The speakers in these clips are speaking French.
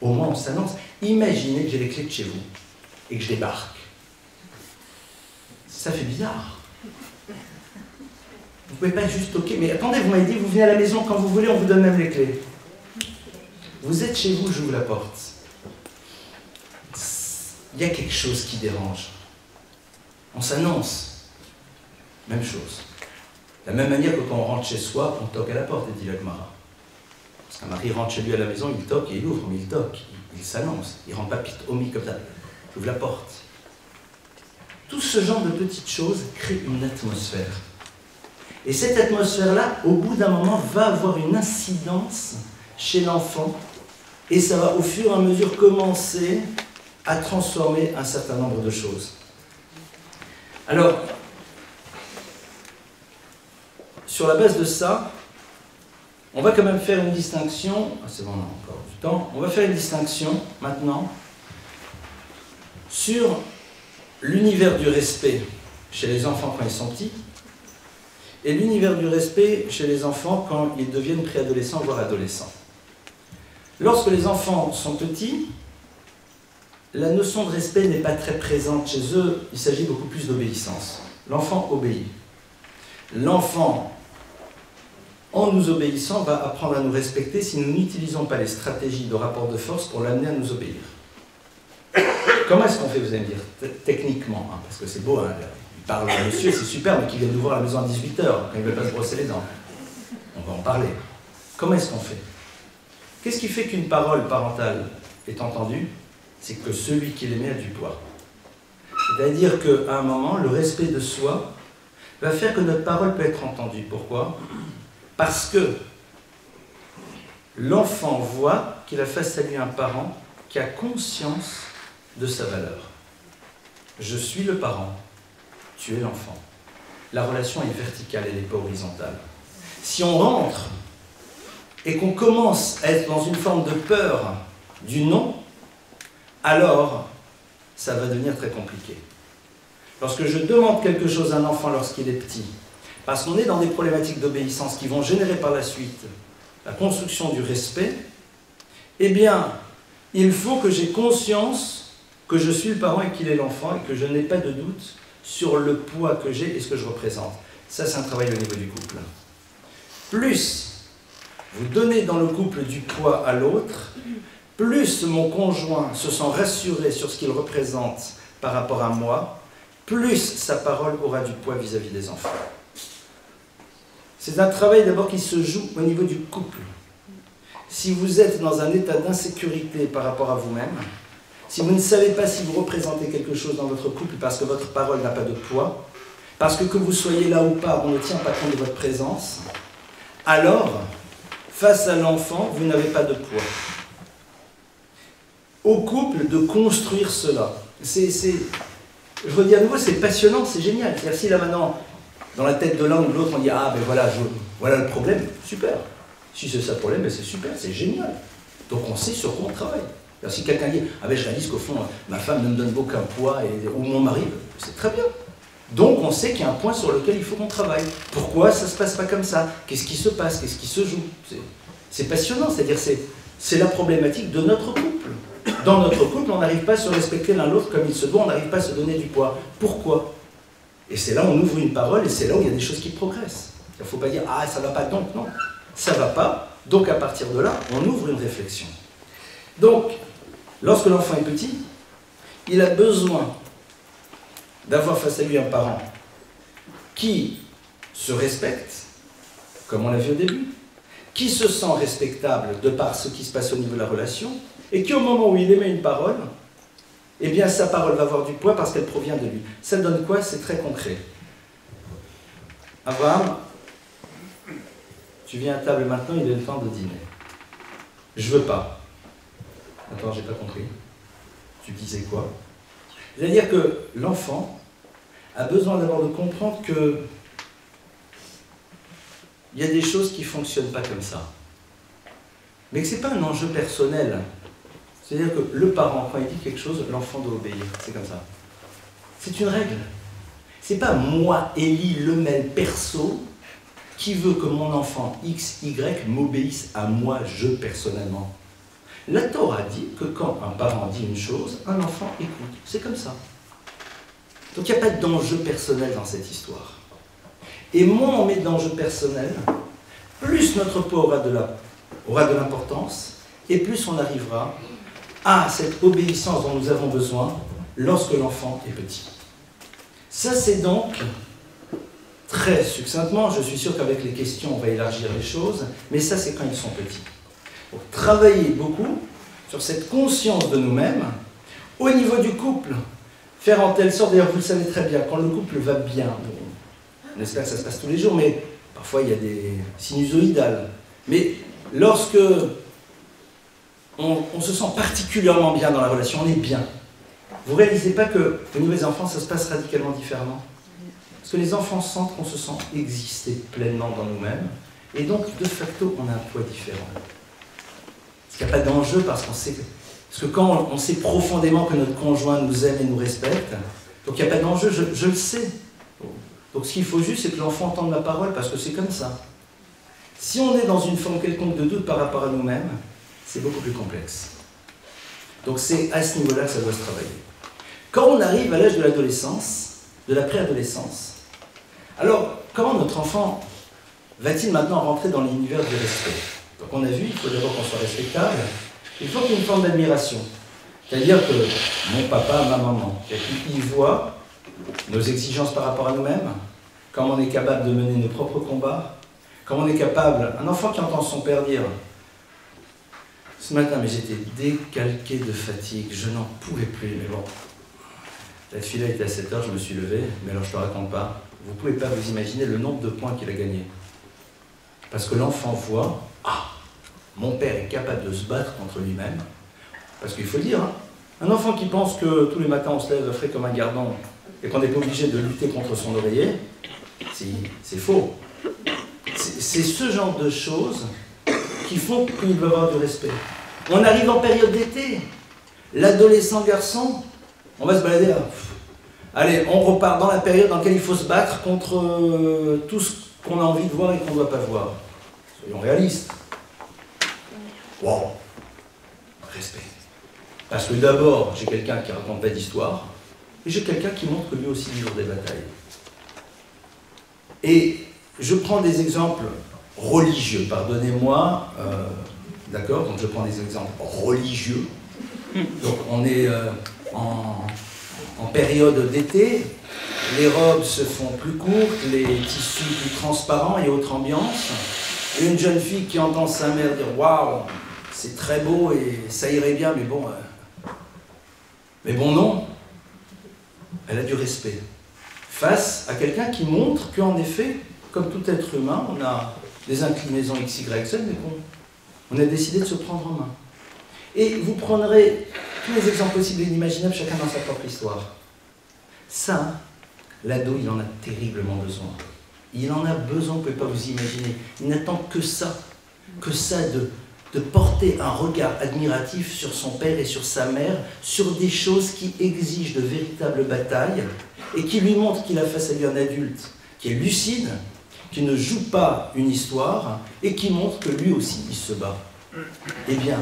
Au moins on s'annonce. Imaginez que j'ai les clés de chez vous et que je débarque. Ça fait bizarre. Vous ne pouvez pas juste toquer. Mais attendez, vous m'avez dit, vous venez à la maison quand vous voulez, on vous donne même les clés. Vous êtes chez vous, j'ouvre la porte. Il y a quelque chose qui dérange. On s'annonce. Même chose. De la même manière que quand on rentre chez soi, on toque à la porte, dit la Gemara. Parce qu'un mari rentre chez lui à la maison, il toque et il ouvre, mais il toque, il s'annonce. Il ne rentre pas pitomi comme ça. J'ouvre la porte. Tout ce genre de petites choses crée une atmosphère. Et cette atmosphère-là, au bout d'un moment, va avoir une incidence chez l'enfant et ça va au fur et à mesure commencer à transformer un certain nombre de choses. Alors, sur la base de ça, on va quand même faire une distinction, c'est bon, on a encore du temps, on va faire une distinction maintenant sur l'univers du respect chez les enfants quand ils sont petits et l'univers du respect chez les enfants quand ils deviennent préadolescents, voire adolescents. Lorsque les enfants sont petits, la notion de respect n'est pas très présente chez eux, il s'agit beaucoup plus d'obéissance. L'enfant obéit. L'enfant, en nous obéissant, va apprendre à nous respecter si nous n'utilisons pas les stratégies de rapport de force pour l'amener à nous obéir. Comment est-ce qu'on fait, vous allez me dire, techniquement, hein, parce que c'est beau, hein, il parle à monsieur, c'est super, mais qu'il vient nous voir à la maison à 18h, quand il ne veut pas se brosser les dents. On va en parler. Comment est-ce qu'on fait? Qu'est-ce qui fait qu'une parole parentale est entendue? C'est que celui qui l'émet a du poids. C'est-à-dire qu'à un moment, le respect de soi va faire que notre parole peut être entendue. Pourquoi? Parce que l'enfant voit qu'il a face à lui un parent qui a conscience de sa valeur. Je suis le parent, tu es l'enfant. La relation est verticale, elle n'est pas horizontale. Si on rentre et qu'on commence à être dans une forme de peur du non, alors ça va devenir très compliqué. Lorsque je demande quelque chose à un enfant lorsqu'il est petit, parce qu'on est dans des problématiques d'obéissance qui vont générer par la suite la construction du respect, eh bien, il faut que j'ai conscience que je suis le parent et qu'il est l'enfant et que je n'ai pas de doute sur le poids que j'ai et ce que je représente. Ça, c'est un travail au niveau du couple. Plus vous donnez dans le couple du poids à l'autre, plus mon conjoint se sent rassuré sur ce qu'il représente par rapport à moi, plus sa parole aura du poids vis-à-vis des enfants. C'est un travail d'abord qui se joue au niveau du couple. Si vous êtes dans un état d'insécurité par rapport à vous-même, si vous ne savez pas si vous représentez quelque chose dans votre couple parce que votre parole n'a pas de poids, parce que vous soyez là ou pas, on ne tient pas compte de votre présence, alors, face à l'enfant, vous n'avez pas de poids. Au couple de construire cela. Je redis à nouveau, c'est passionnant, c'est génial. C'est-à-dire si là maintenant, dans la tête de l'un ou de l'autre, on dit « Ah ben voilà, voilà le problème », super. Si c'est ça le problème, ben c'est super, c'est génial. Donc on sait sur quoi on travaille. Si quelqu'un dit « Ah ben je réalise qu'au fond, ma femme ne me donne aucun poids, ou mon mari », c'est très bien. Donc on sait qu'il y a un point sur lequel il faut qu'on travaille. Pourquoi ça ne se passe pas comme ça? Qu'est-ce qui se passe? Qu'est-ce qui se joue? C'est passionnant, c'est-à-dire c'est la problématique de notre couple. Dans notre couple, on n'arrive pas à se respecter l'un l'autre comme il se doit, on n'arrive pas à se donner du poids. Pourquoi? Et c'est là où on ouvre une parole et c'est là où il y a des choses qui progressent. Il ne faut pas dire « Ah, ça ne va pas donc », non. Ça ne va pas, donc à partir de là, on ouvre une réflexion. Donc, lorsque l'enfant est petit, il a besoin d'avoir face à lui un parent qui se respecte, comme on l'a vu au début, qui se sent respectable de par ce qui se passe au niveau de la relation, et qui au moment où il émet une parole, eh bien sa parole va avoir du poids parce qu'elle provient de lui. Ça donne quoi? C'est très concret. Abraham, tu viens à table maintenant, il est le temps de dîner. Je veux pas. Attends, j'ai pas compris. Tu disais quoi? C'est-à-dire que l'enfant a besoin d'abord de comprendre que il y a des choses qui ne fonctionnent pas comme ça. Mais que ce n'est pas un enjeu personnel. C'est-à-dire que le parent, quand il dit quelque chose, l'enfant doit obéir. C'est comme ça. C'est une règle. Ce n'est pas moi, Élie Lemel, perso, qui veut que mon enfant X, Y m'obéisse à moi, je, personnellement. La Torah dit que quand un parent dit une chose, un enfant écoute. C'est comme ça. Donc il n'y a pas d'enjeu personnel dans cette histoire. Et moins on met d'enjeu personnel, plus notre poids aura de l'importance, et plus on arrivera à cette obéissance dont nous avons besoin lorsque l'enfant est petit. Ça, c'est donc, très succinctement, je suis sûr qu'avec les questions, on va élargir les choses, mais ça, c'est quand ils sont petits. Donc, travailler beaucoup sur cette conscience de nous-mêmes, au niveau du couple, faire en telle sorte, d'ailleurs, vous le savez très bien, quand le couple va bien, on espère que ça se passe tous les jours, mais parfois, il y a des sinusoïdales. Mais lorsque on se sent particulièrement bien dans la relation, on est bien. Vous ne réalisez pas que au niveau des enfants, ça se passe radicalement différemment? Parce que les enfants sentent qu'on se sent exister pleinement dans nous-mêmes, et donc, de facto, on a un poids différent. Parce qu'il n'y a pas d'enjeu, parce que quand on sait profondément que notre conjoint nous aime et nous respecte, donc il n'y a pas d'enjeu, je le sais. Donc ce qu'il faut juste, c'est que l'enfant entende ma parole, parce que c'est comme ça. Si on est dans une forme quelconque de doute par rapport à nous-mêmes, c'est beaucoup plus complexe. Donc c'est à ce niveau-là que ça doit se travailler. Quand on arrive à l'âge de l'adolescence, de la préadolescence, alors comment notre enfant va-t-il maintenant rentrer dans l'univers du respect? Donc on a vu, il faut d'abord qu'on soit respectable, il faut qu'il y ait une forme d'admiration. C'est-à-dire que mon papa, ma maman, ils voient nos exigences par rapport à nous-mêmes, comment on est capable de mener nos propres combats, comment on est capable, un enfant qui entend son père dire « Ce matin, mais j'étais décalqué de fatigue, je n'en pouvais plus, mais bon, la fille était à 7 heures, je me suis levé, mais alors je ne te raconte pas, vous ne pouvez pas vous imaginer le nombre de points qu'il a gagné. Parce que l'enfant voit, ah, mon père est capable de se battre contre lui-même, parce qu'il faut le dire, hein, un enfant qui pense que tous les matins on se lève frais comme un gardon et qu'on n'est pas obligé de lutter contre son oreiller, c'est faux. C'est ce genre de choses qui font qu'il va avoir du respect. On arrive en période d'été, l'adolescent garçon, on va se balader, allez, on repart dans la période dans laquelle il faut se battre contre tout ce qu'on a envie de voir et qu'on ne doit pas voir. Soyons réalistes. Wow, respect. Parce que d'abord, j'ai quelqu'un qui raconte pas d'histoire, et j'ai quelqu'un qui montre que lui aussi livre des batailles. Et je prends des exemples religieux, pardonnez-moi, d'accord, donc je prends des exemples religieux. Donc on est en période d'été, les robes se font plus courtes, les tissus plus transparents et autre ambiance. Et une jeune fille qui entend sa mère dire « Waouh, c'est très beau et ça irait bien, mais bon non ». Elle a du respect face à quelqu'un qui montre qu'en effet, comme tout être humain, on a des inclinaisons X, Y, Z, mais on a décidé de se prendre en main. Et vous prendrez tous les exemples possibles et inimaginables, chacun dans sa propre histoire. Ça, l'ado, il en a terriblement besoin. Il en a besoin, vous ne pouvez pas vous imaginer. Il n'attend que ça de porter un regard admiratif sur son père et sur sa mère, sur des choses qui exigent de véritables batailles et qui lui montrent qu'il a face à lui un adulte qui est lucide, qui ne joue pas une histoire et qui montre que lui aussi il se bat. Eh bien,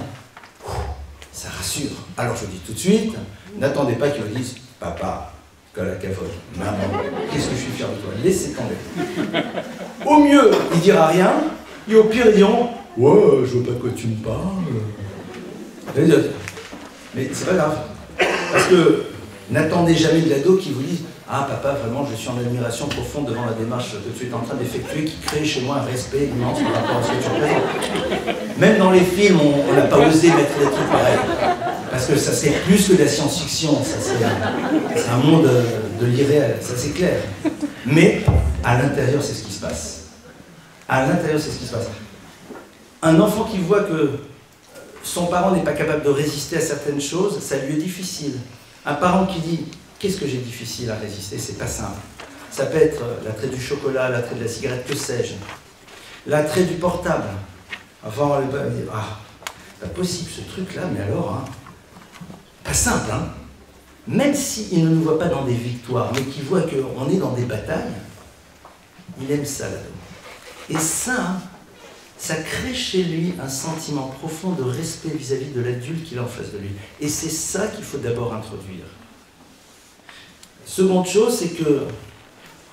ça rassure. Alors je dis tout de suite, n'attendez pas qu'il me dise « Papa, colle la cavote, maman, qu'est-ce que je suis fier de toi ?» Laissez tomber. Au mieux, il dira rien, et au pire, ils diront « Ouais, je vois pas de quoi tu me parles. » Mais c'est pas grave. Parce que n'attendez jamais de l'ado qui vous dise « Ah papa, vraiment, je suis en admiration profonde devant la démarche que tu es en train d'effectuer, qui crée chez moi un respect immense par rapport à ce que tu représentes. » Même dans les films, on n'a pas osé mettre des trucs pareils. Parce que ça c'est plus que de la science-fiction, c'est un monde de l'irréel, ça c'est clair. Mais à l'intérieur, c'est ce qui se passe. À l'intérieur, c'est ce qui se passe. Un enfant qui voit que son parent n'est pas capable de résister à certaines choses, ça lui est difficile. Un parent qui dit « Qu'est-ce que j'ai difficile à résister ?» C'est pas simple. Ça peut être l'attrait du chocolat, l'attrait de la cigarette, que sais-je. L'attrait du portable. Enfin, on va dire « Ah, pas possible ce truc-là, mais alors, hein, pas simple, hein. » Même s'il ne nous voit pas dans des victoires, mais qu'il voit qu'on est dans des batailles, il aime ça, là. Et ça, ça crée chez lui un sentiment profond de respect vis-à-vis de l'adulte qu'il a en face de lui. Et c'est ça qu'il faut d'abord introduire. Seconde chose, c'est que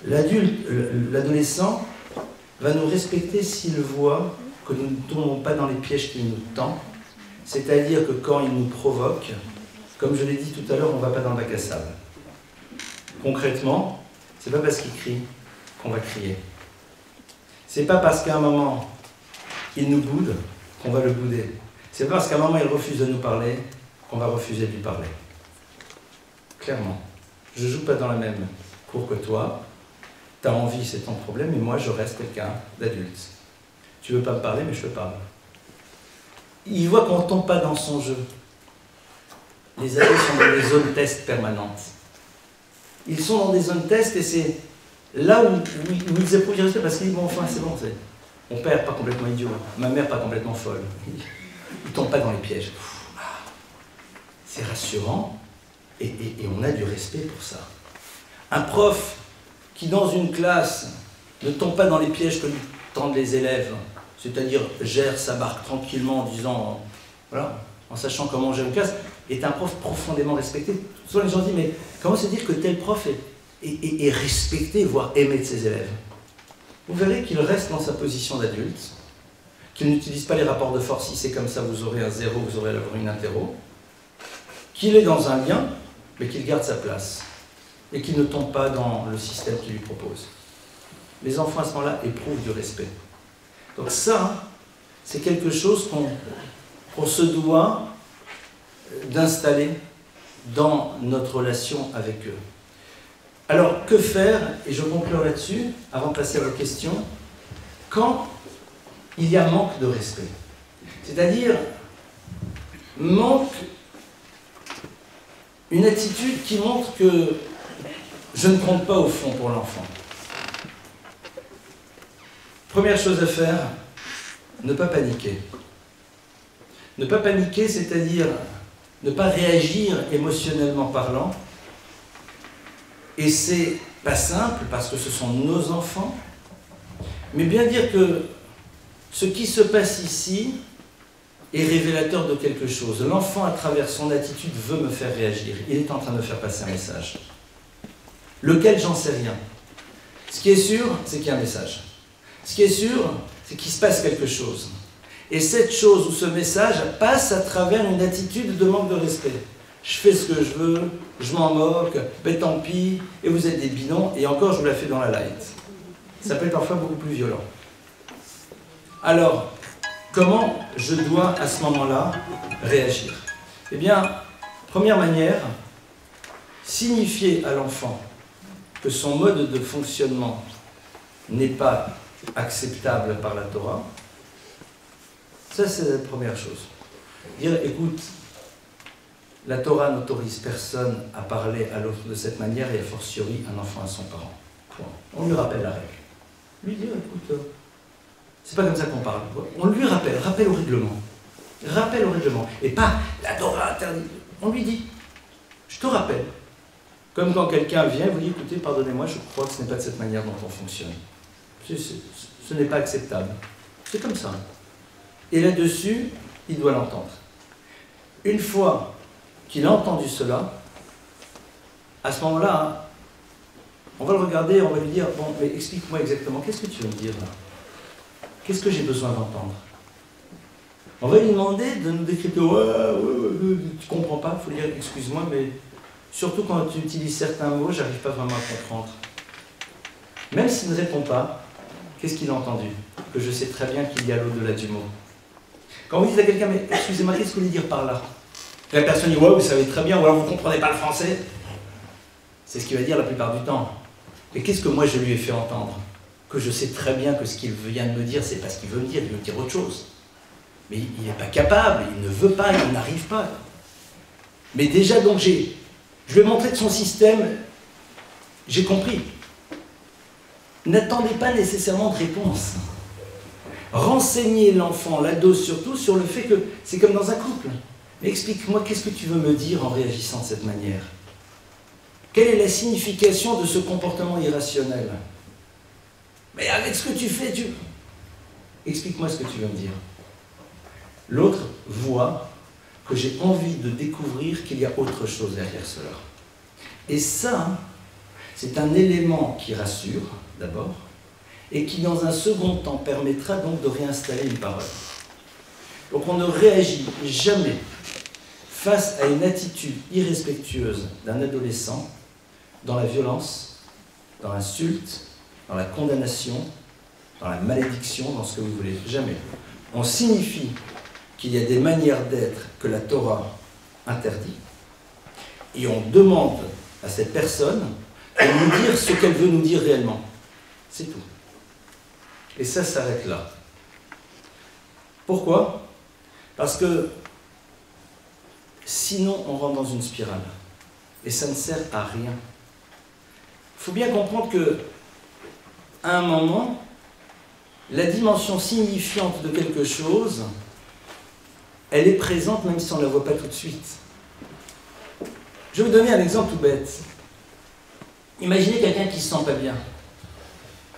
l'adolescent va nous respecter s'il voit que nous ne tombons pas dans les pièges qu'il nous tend. C'est-à-dire que quand il nous provoque, comme je l'ai dit tout à l'heure, on ne va pas dans le bac à sable. Concrètement, c'est pas parce qu'il crie qu'on va crier. C'est pas parce qu'à un moment, il nous boude qu'on va le bouder. C'est pas parce qu'à un moment, il refuse de nous parler qu'on va refuser de lui parler. Clairement. Je ne joue pas dans la même cour que toi. Tu as envie, c'est ton problème, mais moi, je reste quelqu'un d'adulte. Tu veux pas me parler, mais je te parle. Il voit qu'on ne tombe pas dans son jeu. Les ados sont dans des zones test permanentes. Ils sont dans des zones test et c'est là où ils éprouvent du respect parce qu'ils disent bon, enfin, c'est bon, mon père pas complètement idiot, ma mère pas complètement folle. Ils ne tombent pas dans les pièges. C'est rassurant et on a du respect pour ça. Un prof qui, dans une classe, ne tombe pas dans les pièges que lui tendent les élèves, c'est-à-dire gère sa barque tranquillement en disant, voilà, en sachant comment gérer une classe, est un prof profondément respecté. Souvent les gens disent, mais comment se dire que tel prof est respecté, voire aimé de ses élèves? Vous verrez qu'il reste dans sa position d'adulte, qu'il n'utilise pas les rapports de force, si c'est comme ça, vous aurez un 0, vous aurez alors une interro, qu'il est dans un lien, mais qu'il garde sa place, et qu'il ne tombe pas dans le système qu'il lui propose. Les enfants à ce moment-là éprouvent du respect. Donc ça, c'est quelque chose qu'on se doit d'installer dans notre relation avec eux. Alors, que faire, et je conclure là-dessus, avant de passer à vos questions, quand il y a manque de respect. C'est-à-dire, manque, une attitude qui montre que je ne compte pas au fond pour l'enfant. Première chose à faire, ne pas paniquer. Ne pas paniquer, c'est-à-dire ne pas réagir émotionnellement parlant. Et c'est pas simple parce que ce sont nos enfants, mais bien dire que ce qui se passe ici est révélateur de quelque chose. L'enfant, à travers son attitude, veut me faire réagir. Il est en train de me faire passer un message. Lequel, j'en sais rien. Ce qui est sûr, c'est qu'il y a un message. Ce qui est sûr, c'est qu'il se passe quelque chose. Et cette chose ou ce message passe à travers une attitude de manque de respect. Je fais ce que je veux, je m'en moque, ben tant pis, et vous êtes des bidons, et encore je vous la fais dans la light. Ça peut être parfois beaucoup plus violent. Alors, comment je dois à ce moment-là réagir? Eh bien, première manière, signifier à l'enfant que son mode de fonctionnement n'est pas acceptable par la Torah. Ça, c'est la première chose. Dire, écoute, la Torah n'autorise personne à parler à l'autre de cette manière et a fortiori un enfant à son parent. Point. On lui rappelle la règle. Lui dire, écoute, c'est pas comme ça qu'on parle. On lui rappelle au règlement. Rappel au règlement. Et pas la Torah interdit. On lui dit, je te rappelle. Comme quand quelqu'un vient et vous dit, écoutez, pardonnez-moi, je crois que ce n'est pas de cette manière dont on fonctionne. Ce n'est pas acceptable. C'est comme ça. Et là-dessus, il doit l'entendre. Une fois qu'il a entendu cela, à ce moment-là, on va le regarder, on va lui dire, bon, mais explique-moi exactement, qu'est-ce que tu veux me dire là? Qu'est-ce que j'ai besoin d'entendre? On va lui demander de nous décrypter, tu comprends pas, il faut dire, excuse-moi, mais surtout quand tu utilises certains mots, j'arrive pas vraiment à comprendre. Même s'il ne répond pas, qu'est-ce qu'il a entendu? Que je sais très bien qu'il y a l'au-delà du mot. Quand vous dites à quelqu'un, mais excusez-moi, qu'est-ce que vous voulez dire par là? La personne dit, ouais, vous savez très bien, ou alors vous ne comprenez pas le français. C'est ce qu'il va dire la plupart du temps. Et qu'est-ce que moi je lui ai fait entendre? Que je sais très bien que ce qu'il vient de me dire, c'est pas ce qu'il veut me dire, il veut me dire autre chose. Mais il n'est pas capable, il ne veut pas, il n'arrive pas. Mais déjà, donc, je lui ai montré que son système, j'ai compris. N'attendez pas nécessairement de réponse. Renseignez l'enfant, l'ado surtout, sur le fait que c'est comme dans un couple. Explique-moi, qu'est-ce que tu veux me dire en réagissant de cette manière? Quelle est la signification de ce comportement irrationnel? Mais avec ce que tu fais, explique-moi ce que tu veux me dire. L'autre voit que j'ai envie de découvrir qu'il y a autre chose derrière cela. Et ça, c'est un élément qui rassure, d'abord, et qui, dans un second temps, permettra donc de réinstaller une parole. Donc on ne réagit jamais face à une attitude irrespectueuse d'un adolescent dans la violence, dans l'insulte, dans la condamnation, dans la malédiction, dans ce que vous voulez. Jamais. On signifie qu'il y a des manières d'être que la Torah interdit, et on demande à cette personne de nous dire ce qu'elle veut nous dire réellement. C'est tout. Et ça s'arrête là. Pourquoi ? Parce que sinon on rentre dans une spirale, et ça ne sert à rien. Il faut bien comprendre que, à un moment, la dimension signifiante de quelque chose, elle est présente même si on ne la voit pas tout de suite. Je vais vous donner un exemple tout bête. Imaginez quelqu'un qui ne se sent pas bien.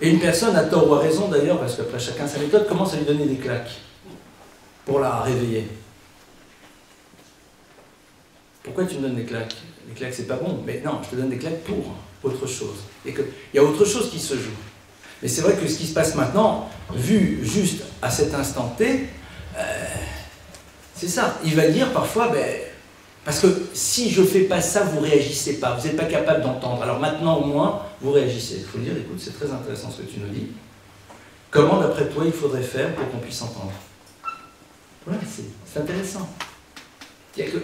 Et une personne, à tort ou à raison d'ailleurs, parce qu'après chacun sa méthode, commence à lui donner des claques pour la réveiller. Pourquoi tu me donnes des claques? Les claques, c'est pas bon. Mais non, je te donne des claques pour autre chose. Et qu'il y a autre chose qui se joue. Mais c'est vrai que ce qui se passe maintenant, vu juste à cet instant T, c'est ça. Il va dire parfois, parce que si je ne fais pas ça, vous ne réagissez pas. Vous n'êtes pas capable d'entendre. Alors maintenant, au moins, vous réagissez. Il faut dire, écoute, c'est très intéressant ce que tu nous dis. Comment, d'après toi, il faudrait faire pour qu'on puisse entendre? Voilà, c'est intéressant.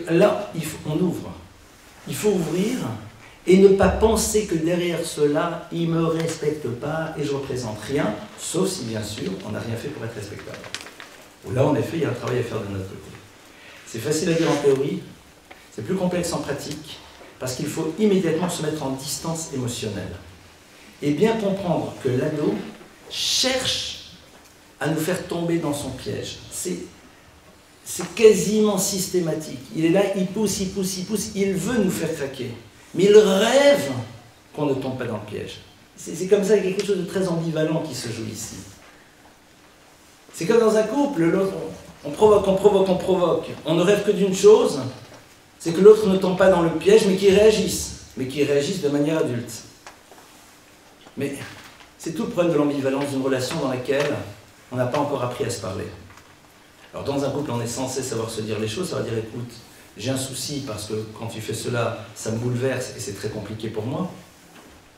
Là, on ouvre. Il faut ouvrir et ne pas penser que derrière cela, il ne me respecte pas et je ne représente rien, sauf si, bien sûr, on n'a rien fait pour être respectable. Là, en effet, il y a un travail à faire de notre côté. C'est facile à dire en théorie, c'est plus complexe en pratique, parce qu'il faut immédiatement se mettre en distance émotionnelle. Et bien comprendre que l'ado cherche à nous faire tomber dans son piège. C'est quasiment systématique. Il est là, il pousse, il pousse, il pousse, il veut nous faire craquer. Mais il rêve qu'on ne tombe pas dans le piège. C'est comme ça, il y a quelque chose de très ambivalent qui se joue ici. C'est comme dans un couple, l'autre, on provoque, on provoque, on provoque. On ne rêve que d'une chose, c'est que l'autre ne tombe pas dans le piège, mais qu'il réagisse de manière adulte. Mais c'est tout le problème de l'ambivalence d'une relation dans laquelle on n'a pas encore appris à se parler. Alors dans un couple, on est censé savoir se dire les choses, ça va dire, écoute, j'ai un souci parce que quand tu fais cela, ça me bouleverse et c'est très compliqué pour moi.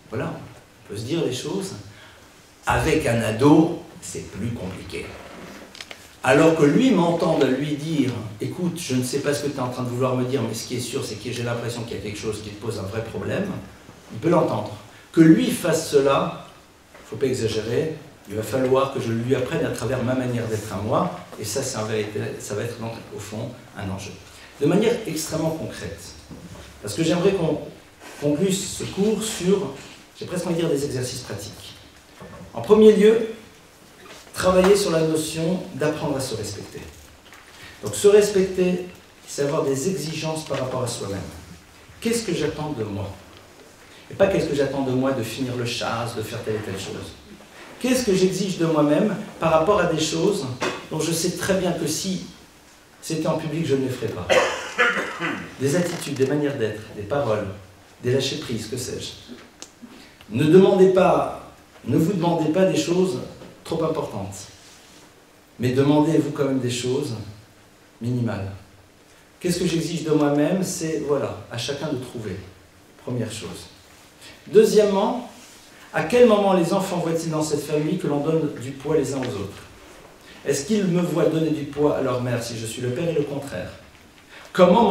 Voilà, on peut se dire les choses. Avec un ado, c'est plus compliqué. Alors que lui m'entende lui dire, écoute, je ne sais pas ce que tu es en train de vouloir me dire, mais ce qui est sûr, c'est que j'ai l'impression qu'il y a quelque chose qui te pose un vrai problème, il peut l'entendre. Que lui fasse cela, il ne faut pas exagérer, il va falloir que je lui apprenne à travers ma manière d'être à moi, et ça va être donc, au fond, un enjeu. De manière extrêmement concrète, parce que j'aimerais qu'on conclue ce cours sur, j'ai presque envie de dire, des exercices pratiques. En premier lieu, travailler sur la notion d'apprendre à se respecter. Donc se respecter, c'est avoir des exigences par rapport à soi-même. Qu'est-ce que j'attends de moi? Et pas qu'est-ce que j'attends de moi de finir le chasse, de faire telle et telle chose. Qu'est-ce que j'exige de moi-même par rapport à des choses dont je sais très bien que si c'était en public, je ne les ferais pas. Des attitudes, des manières d'être, des paroles, des lâcher-prises, que sais-je. Ne vous demandez pas des choses trop importantes, mais demandez-vous quand même des choses minimales. Qu'est-ce que j'exige de moi-même? C'est, voilà, à chacun de trouver. Première chose. Deuxièmement, à quel moment les enfants voient-ils dans cette famille que l'on donne du poids les uns aux autres? Est-ce qu'ils me voient donner du poids à leur mère si je suis le père et le contraire? Comment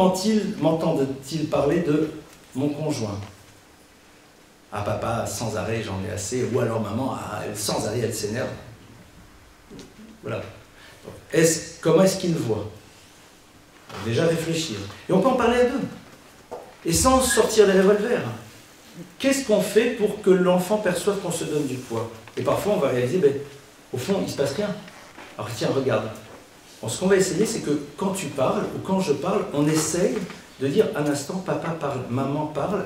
m'entendent-ils parler de mon conjoint? Ah papa, sans arrêt, j'en ai assez. Ou alors maman, sans arrêt, elle s'énerve. Voilà. Comment est-ce qu'ils voient? Déjà réfléchir. Et on peut en parler à deux. Et sans sortir les revolvers. Qu'est-ce qu'on fait pour que l'enfant perçoive qu'on se donne du poids? Et parfois on va réaliser, au fond, il ne se passe rien. Alors tiens, regarde. Bon, ce qu'on va essayer, c'est que quand tu parles, ou quand je parle, on essaye de dire un instant, papa parle, maman parle,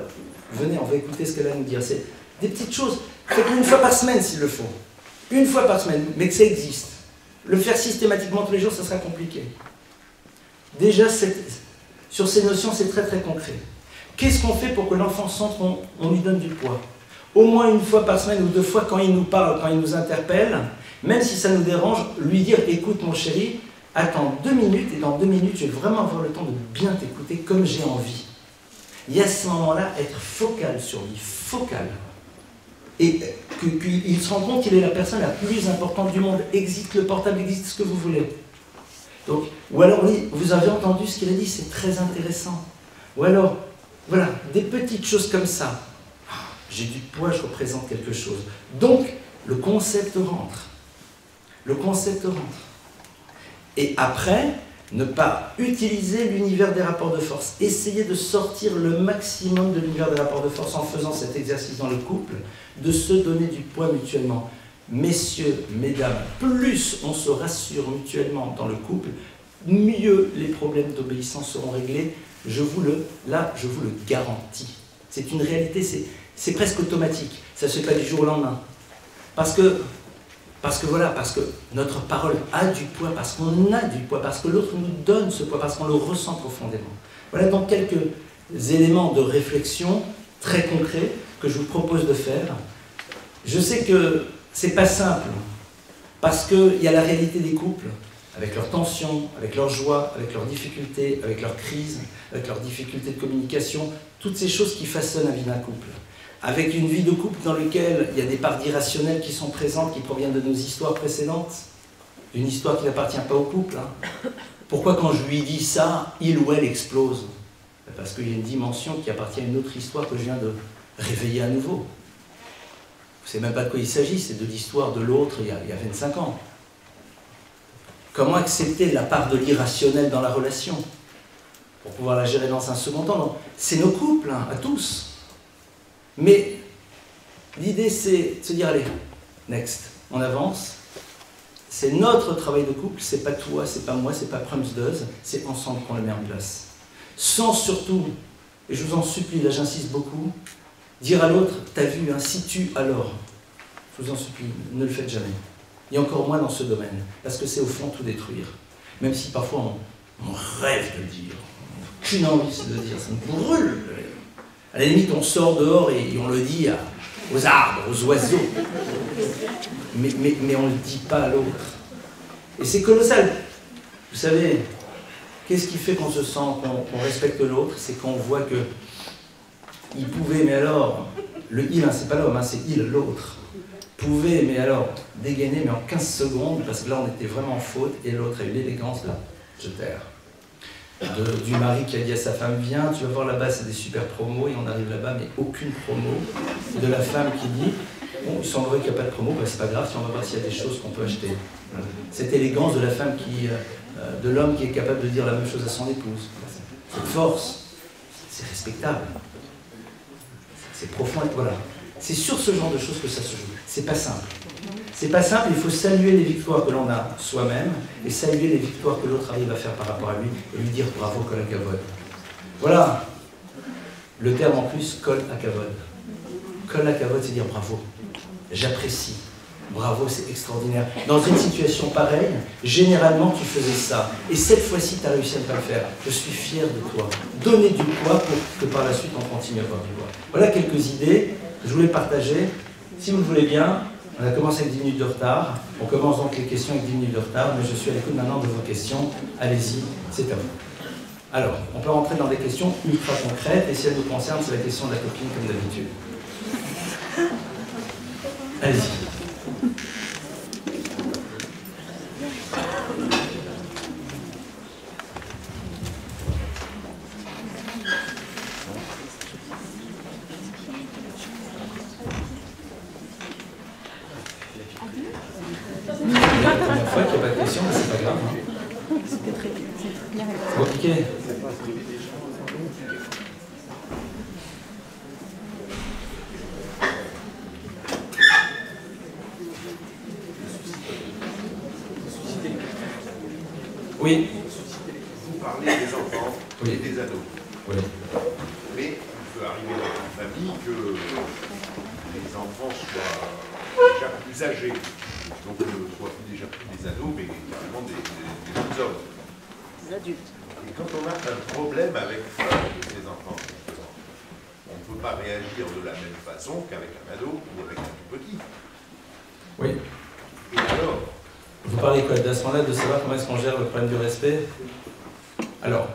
venez, on va écouter ce qu'elle a à nous dire. C'est des petites choses. Faites une fois par semaine s'il le faut. Une fois par semaine, mais que ça existe. Le faire systématiquement tous les jours, ça sera compliqué. Déjà, sur ces notions, c'est très très concret. Qu'est-ce qu'on fait pour que l'enfant sente qu'on lui donne du poids? Au moins une fois par semaine ou 2 fois, quand il nous parle, quand il nous interpelle, même si ça nous dérange, lui dire « Écoute mon chéri, attends 2 minutes, et dans 2 minutes, je vais vraiment avoir le temps de bien t'écouter comme j'ai envie. » Et à ce moment-là, être focal sur lui, focal. Et qu'il se rend compte qu'il est la personne la plus importante du monde. Existe le portable, existe ce que vous voulez. Donc, ou alors, oui, vous avez entendu ce qu'il a dit, c'est très intéressant. Ou alors, voilà, des petites choses comme ça. J'ai du poids, je représente quelque chose. Donc, le concept rentre. Le concept rentre. Et après, ne pas utiliser l'univers des rapports de force. Essayez de sortir le maximum de l'univers des rapports de force en faisant cet exercice dans le couple, de se donner du poids mutuellement. Messieurs, mesdames, plus on se rassure mutuellement dans le couple, mieux les problèmes d'obéissance seront réglés. Je vous le garantis. C'est une réalité, c'est presque automatique. Ça ne se fait pas du jour au lendemain. Parce que notre parole a du poids, parce qu'on a du poids, parce que l'autre nous donne ce poids, parce qu'on le ressent profondément. Voilà donc quelques éléments de réflexion très concrets que je vous propose de faire. Je sais que c'est pas simple, parce qu'il y a la réalité des couples, avec leurs tensions, avec leurs joies, avec leurs difficultés, avec leurs crises, avec leurs difficultés de communication, toutes ces choses qui façonnent la vie d'un couple. Avec une vie de couple dans laquelle il y a des parts d'irrationnel qui sont présentes, qui proviennent de nos histoires précédentes, une histoire qui n'appartient pas au couple. Pourquoi quand je lui dis ça, il ou elle explose? Parce qu'il y a une dimension qui appartient à une autre histoire que je viens de réveiller à nouveau. Vous ne savez même pas de quoi il s'agit, c'est de l'histoire de l'autre il y a 25 ans. Comment accepter la part de l'irrationnel dans la relation pour pouvoir la gérer dans un second temps? C'est nos couples, à tous. Mais l'idée, c'est de se dire, allez, next, on avance. C'est notre travail de couple, c'est pas toi, c'est pas moi, c'est pas Prumsduz, c'est ensemble qu'on le met en place. Sans surtout, et je vous en supplie, là j'insiste beaucoup, dire à l'autre, t'as vu, hein, si tu, alors, je vous en supplie, ne le faites jamais. Et encore moins dans ce domaine, parce que c'est au fond tout détruire. Même si parfois on rêve de le dire, aucune envie de le dire, ça me brûle. À la limite, on sort dehors et on le dit aux arbres, aux oiseaux. Mais on ne le dit pas à l'autre. Et c'est colossal. Vous savez, qu'est-ce qui fait qu'on se sent, qu'on respecte l'autre? C'est qu'on voit que il pouvait, mais alors, le il, hein, c'est pas l'homme, hein, c'est il, l'autre, pouvait, mais alors, dégainer, mais en 15 secondes, parce que là, on était vraiment en faute, et l'autre a eu l'élégance, là, je terre. Du mari qui a dit à sa femme, viens, tu vas voir là-bas, c'est des super promos, et on arrive là-bas, mais aucune promo. De la femme qui dit, bon, il semblerait qu'il n'y a pas de promo, ben, c'est pas grave, si on va voir s'il y a des choses qu'on peut acheter. Cette élégance de la femme de l'homme qui est capable de dire la même chose à son épouse. Cette force, c'est respectable. C'est profond, voilà. C'est sur ce genre de choses que ça se joue. C'est pas simple. C'est pas simple, il faut saluer les victoires que l'on a soi-même et saluer les victoires que l'autre arrive à faire par rapport à lui et lui dire bravo, kol hakavod. Voilà. Le terme en plus, kol hakavod. Kol hakavod, c'est dire bravo. J'apprécie. Bravo, c'est extraordinaire. Dans une situation pareille, généralement tu faisais ça. Et cette fois-ci, tu as réussi à ne pas le faire. Je suis fier de toi. Donnez du poids pour que par la suite on continue à avoir du poids. Voilà quelques idées que je voulais partager. Si vous le voulez bien, on a commencé avec 10 minutes de retard. On commence donc les questions avec 10 minutes de retard, mais je suis à l'écoute maintenant de vos questions. Allez-y, c'est à vous. Alors, on peut rentrer dans des questions ultra concrètes, et si elles nous concernent, c'est la question de la copine comme d'habitude. Allez-y. Oui. Vous parlez des enfants et des ados. Oui. Mais il peut arriver dans une famille que les enfants soient déjà plus âgés. Donc, soit déjà des ados, mais carrément des jeunes hommes. Des adultes. Et quand on a un problème avec ces enfants, on ne peut pas réagir de la même façon qu'avec un ado ou avec un tout petit. Oui. Et alors? Vous parlez quoi, à ce moment-là, de savoir comment est-ce qu'on gère le problème du respect? Alors,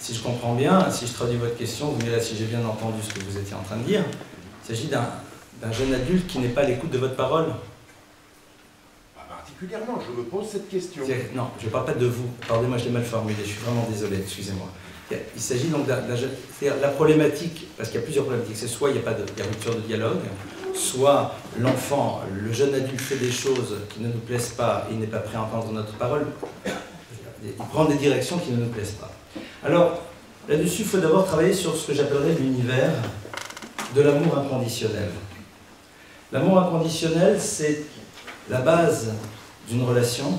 si je comprends bien, si je traduis votre question, vous me direz si j'ai bien entendu ce que vous étiez en train de dire. Il s'agit d'un jeune adulte qui n'est pas à l'écoute de votre parole. Pas particulièrement, je me pose cette question. Non, je ne parle pas de vous. Pardonnez-moi, je l'ai mal formulé, je suis vraiment désolé, excusez-moi. Il s'agit donc d'un jeune... C'est-à-dire la problématique, parce qu'il y a plusieurs problématiques, c'est soit il n'y a pas de rupture de dialogue, soit l'enfant, le jeune adulte fait des choses qui ne nous plaisent pas et il n'est pas prêt à entendre notre parole, il prend des directions qui ne nous plaisent pas. Alors, là-dessus, il faut d'abord travailler sur ce que j'appellerais l'univers de l'amour inconditionnel. L'amour inconditionnel, c'est la base d'une relation,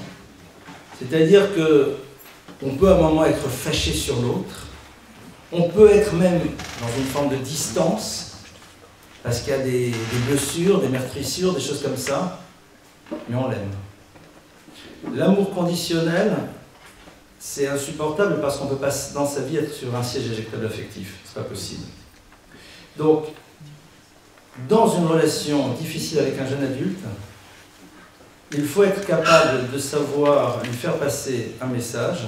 c'est-à-dire que on peut à un moment être fâché sur l'autre, on peut être même dans une forme de distance, parce qu'il y a des blessures, des meurtrissures, des choses comme ça, mais on l'aime. L'amour conditionnel, c'est insupportable parce qu'on ne peut pas dans sa vie être sur un siège éjectable affectif, c'est pas possible. Donc, dans une relation difficile avec un jeune adulte, il faut être capable de savoir lui faire passer un message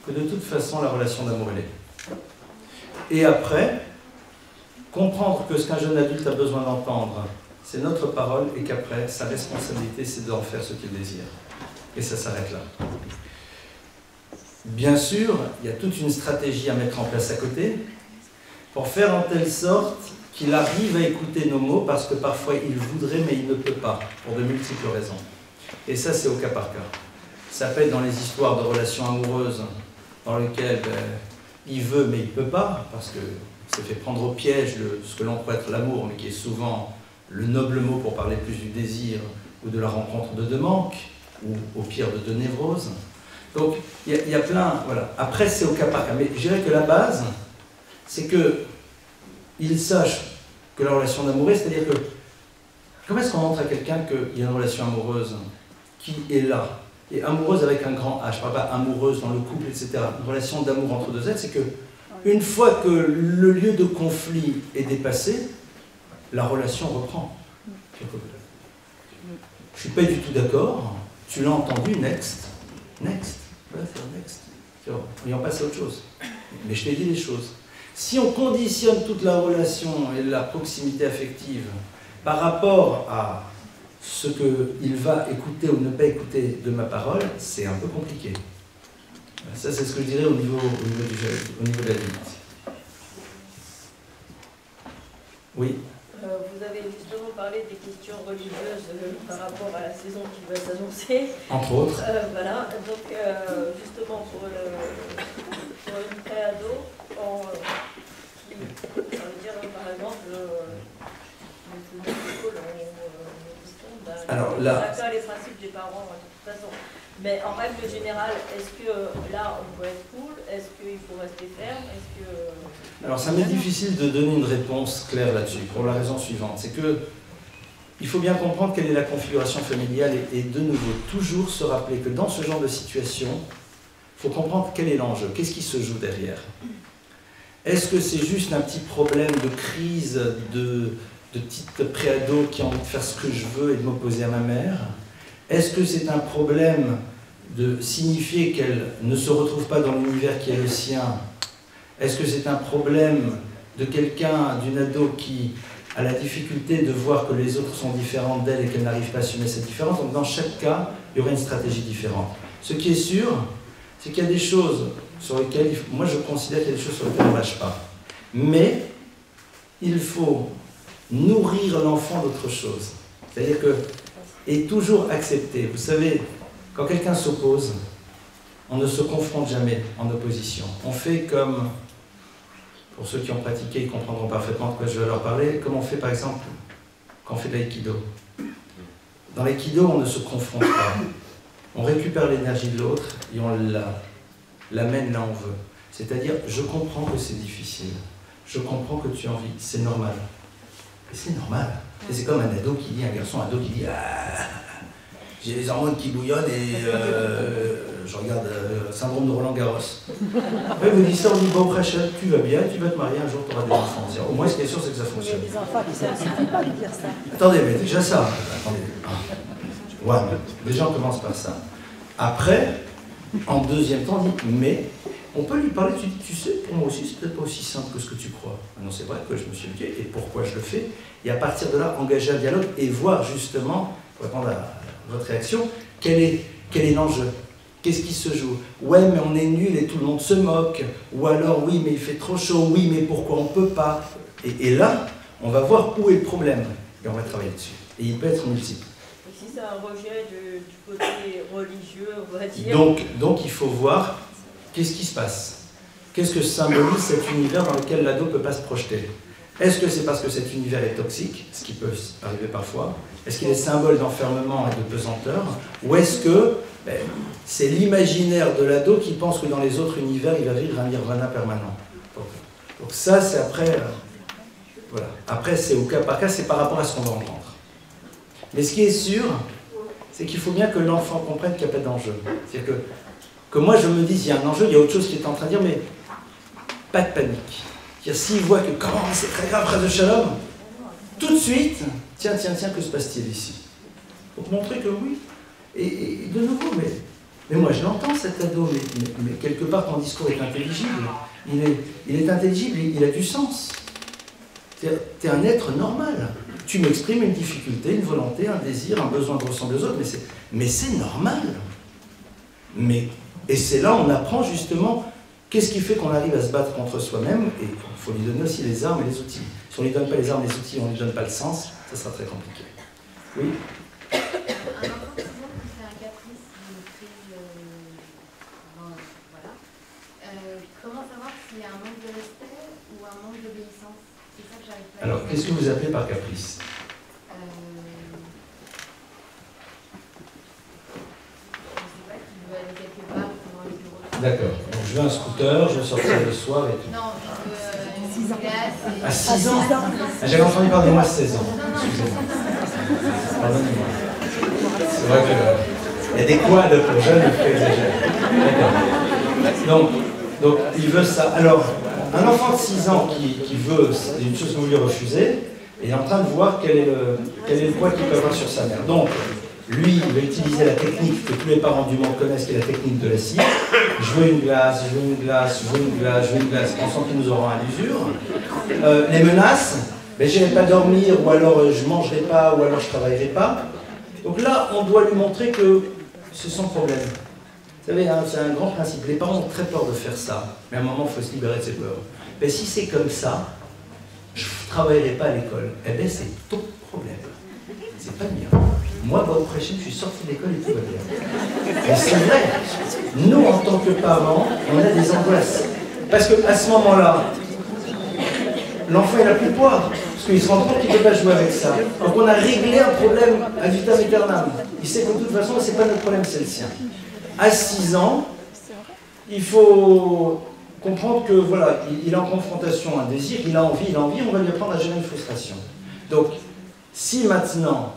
que de toute façon la relation d'amour elle est. Et après, comprendre que ce qu'un jeune adulte a besoin d'entendre, c'est notre parole et qu'après, sa responsabilité, c'est d'en faire ce qu'il désire. Et ça s'arrête là. Bien sûr, il y a toute une stratégie à mettre en place à côté pour faire en telle sorte qu'il arrive à écouter nos mots parce que parfois il voudrait mais il ne peut pas, pour de multiples raisons. Et ça, c'est au cas par cas. Ça peut être dans les histoires de relations amoureuses dans lesquelles il veut mais il ne peut pas, parce que c'est fait prendre au piège ce que l'on croit être l'amour, mais qui est souvent le noble mot pour parler plus du désir ou de la rencontre de deux manques, ou au pire de deux névroses. Donc, il y a plein... Voilà. Après, c'est au cas par cas. Mais je dirais que la base, c'est qu'il sache que la relation d'amour est, c'est-à-dire que comment est-ce qu'on montre à quelqu'un qu'il y a une relation amoureuse qui est là, et amoureuse avec un grand H, je ne parle pas amoureuse dans le couple, etc. Une relation d'amour entre deux êtres, c'est que une fois que le lieu de conflit est dépassé, la relation reprend. Je ne suis pas du tout d'accord, tu l'as entendu, next. Next. Voilà, c'est next. Et on passe à autre chose. Mais je t'ai dit les choses. Si on conditionne toute la relation et la proximité affective par rapport à ce qu'il va écouter ou ne pas écouter de ma parole, c'est un peu compliqué. Ça, c'est ce que je dirais au niveau de la limite. Oui. Vous avez justement parlé des questions religieuses par rapport à la saison qui va s'annoncer. Entre autres. Voilà, donc justement pour une pré-ado, ça veut dire par exemple, alors là, chacun les principes des parents de toute façon. Mais en règle générale, est-ce que là on peut être cool? Est-ce qu'il faut rester ferme? Alors ça m'est difficile de donner une réponse claire là-dessus, pour la raison suivante. C'est que il faut bien comprendre quelle est la configuration familiale et de nouveau, toujours se rappeler que dans ce genre de situation, il faut comprendre quel est l'enjeu, qu'est-ce qui se joue derrière. Est-ce que c'est juste un petit problème de crise de petite préado qui a envie de faire ce que je veux et de m'opposer à ma mère? Est-ce que c'est un problème de signifier qu'elle ne se retrouve pas dans l'univers qui est le sien? Est-ce que c'est un problème de quelqu'un, d'une ado qui a la difficulté de voir que les autres sont différentes d'elle et qu'elle n'arrive pas à assumer cette différence? Donc dans chaque cas, il y aurait une stratégie différente. Ce qui est sûr, c'est qu'il y a des choses sur lesquelles, moi je considère qu'il y a des choses sur lesquelles on ne lâche pas. Mais il faut nourrir l'enfant d'autre chose. C'est-à-dire que, et toujours accepter. Vous savez, quand quelqu'un s'oppose, on ne se confronte jamais en opposition. On fait comme, pour ceux qui ont pratiqué, ils comprendront parfaitement de quoi je vais leur parler, comme on fait par exemple quand on fait de l'aïkido. Dans l'aïkido, on ne se confronte pas. On récupère l'énergie de l'autre et on l'amène là où on veut. C'est-à-dire, je comprends que c'est difficile. Je comprends que tu as envie. C'est normal. Et c'est normal. Et c'est comme un ado qui dit, un garçon ado qui dit « Ah !» j'ai les hormones qui bouillonnent et je regarde syndrome de Roland-Garros. Ouais, vous dites ça, on dit bon, Rachel, tu vas bien, tu vas te marier, un jour tu auras des enfants. Au moins, ce qui est sûr, c'est que ça fonctionne. Il y a des enfants qui ne suffit pas de dire ça. Attendez, mais déjà ça. Attendez. Ouais, déjà on commence par ça. Après, en deuxième temps, on dit mais on peut lui parler, tu sais, pour moi aussi, c'est peut-être pas aussi simple que ce que tu crois. Non, c'est vrai que je me suis éduqué et pourquoi je le fais. Et à partir de là, engager un dialogue et voir justement, pour répondre à votre réaction, quel est l'enjeu. Qu'est-ce qui se joue? Ouais, mais on est nul et tout le monde se moque. Ou alors, oui, mais il fait trop chaud. Oui, mais pourquoi on ne peut pas? Et là, on va voir où est le problème. Et on va travailler dessus. Et il peut être multiple. Et si c'est un rejet du côté religieux, on va dire... Donc il faut voir qu'est-ce qui se passe. Qu'est-ce que symbolise cet univers dans lequel l'ado ne peut pas se projeter? Est-ce que c'est parce que cet univers est toxique, ce qui peut arriver parfois? Est-ce qu'il est symbole d'enfermement et de pesanteur? Ou est-ce que c'est l'imaginaire de l'ado qui pense que dans les autres univers, il va vivre un nirvana permanent? Donc ça, c'est après... voilà. Après, c'est au cas par cas, c'est par rapport à ce qu'on va entendre. Mais ce qui est sûr, c'est qu'il faut bien que l'enfant comprenne qu'il n'y a pas d'enjeu. C'est-à-dire que moi, je me dise, il y a un enjeu, il y a autre chose qui est en train de dire, mais pas de panique. S'il voit que, comment, c'est très grave, phrase de Shalom, tout de suite, tiens, que se passe-t-il ici? Pour montrer que oui. Et de nouveau, mais moi je l'entends cet ado, mais quelque part ton discours est intelligible. Il est intelligible, il a du sens. Tu es un être normal. Tu m'exprimes une difficulté, une volonté, un désir, un besoin de ressembler aux autres, mais c'est normal. Et c'est là où on apprend justement qu'est-ce qui fait qu'on arrive à se battre contre soi-même, et il faut lui donner aussi les armes et les outils. Si on ne lui donne pas les armes et les outils, on ne lui donne pas le sens, ça sera très compliqué. Oui. Un enfant qui fait un caprice, une crise, voilà. Comment savoir s'il y a un manque de respect ou un manque d'obéissance? C'est ça que j'arrive pas à... Alors, qu'est-ce que vous appelez par caprice? Je sais pas, qu'il veut aller quelque part pendant les bureaux. D'accord. Donc, je veux un scooter, je veux sortir le soir et tout. Non, je veux une glace et... À 6 ans J'avais entendu parler de moi à 16 ans. Excusez-moi. Pardonnez-moi. C'est vrai qu'il y a des quads pour jeunes, il faut exagérer. D'accord. Donc, il veut ça. Alors, un enfant de 6 ans qui veut une chose que vous lui refusez, est en train de voir quel est le poids qu'il peut avoir sur sa mère. Donc, lui, il va utiliser la technique que tous les parents du monde connaissent, qui est la technique de la scie. Je veux une glace, je veux une glace, je veux une glace, je veux une glace, pensant qu'il nous aura à l'usure. Les menaces, je n'irai pas dormir, ou alors je ne mangerai pas, ou alors je ne travaillerai pas. Donc là, on doit lui montrer que c'est son problème. Vous savez, hein, c'est un grand principe. Les parents ont très peur de faire ça, mais à un moment, il faut se libérer de ses peurs. Mais si c'est comme ça, je ne travaillerai pas à l'école. Eh bien, c'est ton problème. C'est pas le mien. Moi, au prochain, je suis sorti de l'école et tout va bien. Mais c'est vrai. Nous, en tant que parents, on a des angoisses. Parce qu'à ce moment-là, l'enfant, il n'a plus de poids. Parce qu'il se rend compte qu'il ne peut pas jouer avec ça. Donc on a réglé un problème à vitam aeternam. Il sait que de toute façon, ce n'est pas notre problème, c'est le sien. À 6 ans, il faut comprendre que voilà, il est en confrontation à un désir, il a envie, on va lui apprendre à gérer une frustration. Donc, si maintenant,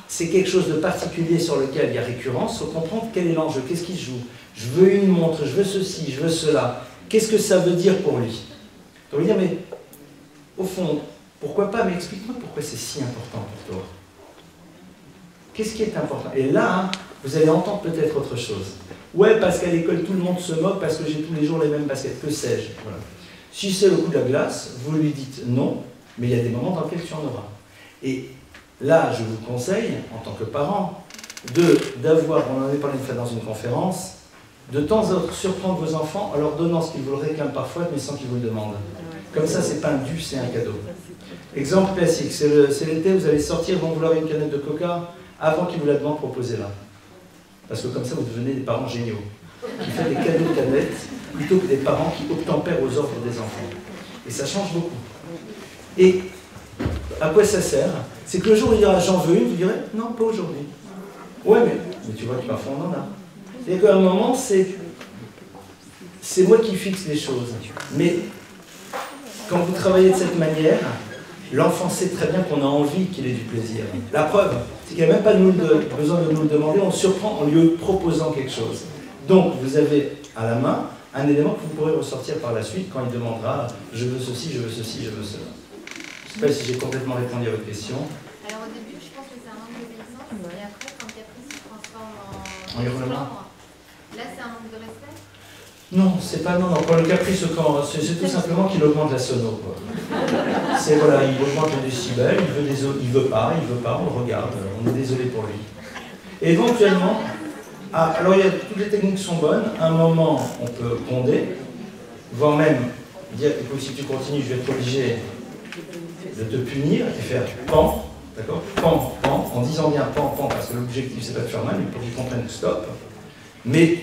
c'est quelque chose de particulier sur lequel il y a récurrence, il faut comprendre quel est l'enjeu, qu'est-ce qui se joue. Je veux une montre, je veux ceci, je veux cela. Qu'est-ce que ça veut dire pour lui? On va lui dire, mais au fond, pourquoi pas, mais explique-moi pourquoi c'est si important pour toi. Qu'est-ce qui est important? Et là, hein, vous allez entendre peut-être autre chose. Ouais, parce qu'à l'école, tout le monde se moque parce que j'ai tous les jours les mêmes baskets. Que sais-je? Voilà. Si c'est le coup de la glace, vous lui dites non, mais il y a des moments dans lesquels tu en auras. Et là, je vous conseille, en tant que parent, d'avoir, on en avait parlé une fois dans une conférence, de temps à autre surprendre vos enfants en leur donnant ce qu'ils vous le réclament parfois, mais sans qu'ils vous le demandent. Comme ça, c'est pas un dû, c'est un cadeau. Exemple classique, c'est l'été, vous allez sortir, ils vont vouloir une canette de coca, avant qu'ils vous la demandent, proposez-la. Parce que comme ça, vous devenez des parents géniaux, qui font des cadeaux de canettes, plutôt que des parents qui obtempèrent aux ordres des enfants. Et ça change beaucoup. Et à quoi ça sert? C'est que le jour où il dira j'en veux une, vous direz non, pas aujourd'hui. Ouais, mais tu vois que parfois on en a. Et qu'à un moment, c'est moi qui fixe les choses. Mais quand vous travaillez de cette manière, L'enfant sait très bien qu'on a envie qu'il ait du plaisir. La preuve, c'est qu'il n'a même pas besoin de nous le demander, on surprend en lui proposant quelque chose. Donc, vous avez à la main un élément que vous pourrez ressortir par la suite quand il demandera « je veux ceci, je veux ceci, je veux cela ». Je ne sais pas si j'ai complètement répondu à votre question. Alors au début, je pense que c'est un manque d'obéissance, et après, quand caprice se transforme En hurlement. Là, c'est un manque de respect? Non, c'est pas non. Pour le caprice, c'est tout simplement qu'il augmente la sono. C'est voilà, il augmente le décibel, il veut pas, on le regarde, on est désolé pour lui. Et éventuellement, alors toutes les techniques sont bonnes. À un moment, on peut gronder, voire même dire écoute, si tu continues, je vais être obligé de te punir et faire pan, d'accord, pan, pan, en disant bien pan, pan, parce que l'objectif c'est pas de faire mal, mais pour qu'ils comprennent stop. Mais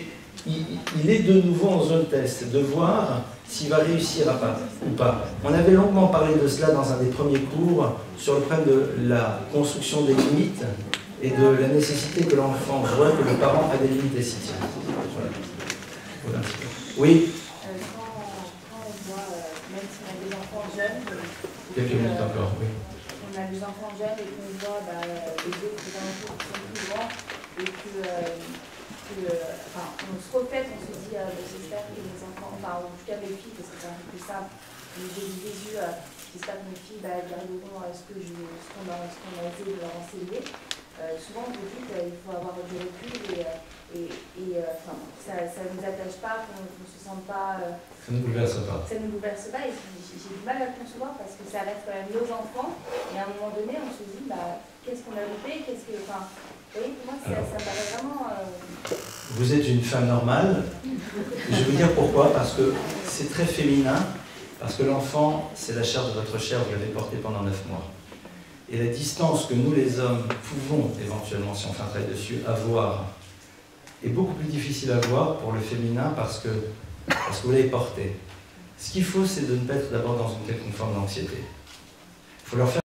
il est de nouveau en zone test, de voir s'il va réussir ou pas. On avait longuement parlé de cela dans un des premiers cours sur le problème de la construction des limites et de la nécessité que l'enfant voit que le parent a des limites et s'y tient. Voilà. Oui. Quand on voit, même si on a des enfants jeunes, Quelques minutes encore, oui. On a des enfants jeunes et qu'on voit les autres alentours qui sont plus grands et on se reflète, on se dit j'espère que mes enfants, enfin en tout cas mes filles, parce que c'est un peu plus simple, j'ai vu Jésus, j'espère que mes filles garderont ce qu'on a essayé de leur enseigner. Souvent vous dites il faut avoir du recul ça ne nous attache pas, qu'on ne se sente pas. Ça ne nous bouleverse pas. Ça ne nous bouleverse pas et j'ai du mal à le concevoir parce que ça reste quand même nos enfants et à un moment donné on se dit qu'est-ce qu'on a loupé, vous voyez, pour moi ça me paraît vraiment. Vous êtes une femme normale. Je vais vous dire pourquoi, parce que c'est très féminin, parce que l'enfant, c'est la chair de votre chair, vous l'avez porté pendant 9 mois. Et la distance que nous les hommes pouvons éventuellement, si on fait un travail dessus, avoir, est beaucoup plus difficile à voir pour le féminin parce que vous l'avez porté. Ce qu'il faut, c'est de ne pas être d'abord dans une quelconque forme d'anxiété. Il faut leur faire